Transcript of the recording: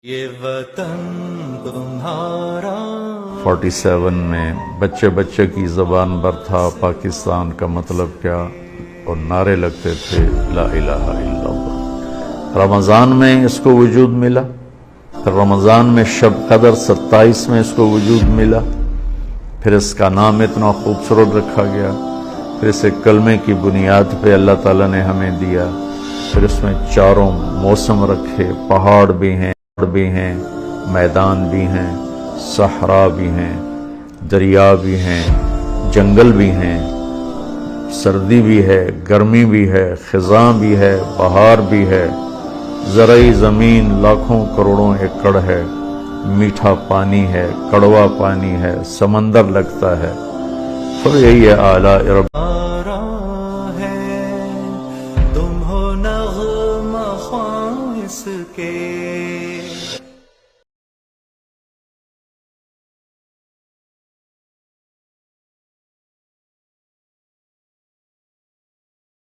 یہ وطن تمہارا 47 میں بچے بچے کی زبان پر تھا پاکستان کا مطلب کیا، اور نعرے لگتے تھے لا الہ الا اللہ۔ رمضان میں اس کو وجود ملا، رمضان میں شب قدر 27 میں اس کو وجود ملا، پھر اس کا نام اتنا خوبصورت رکھا گیا، پھر اسے کلمے کی بنیاد پہ اللہ تعالیٰ نے ہمیں دیا، پھر اس میں چاروں موسم رکھے، پہاڑ بھی ہیں، میدان بھی ہیں، صحرا بھی ہیں، دریا بھی ہیں، جنگل بھی ہیں، سردی بھی ہے، گرمی بھی ہے، خزاں بھی ہے، بہار بھی ہے، زرعی زمین لاکھوں کروڑوں ایکڑ ہے، میٹھا پانی ہے، کڑوا پانی ہے، سمندر لگتا ہے، پھر یہی ہے اعلیٰ رب ہے، تم ہو نغمہ خواں اس کے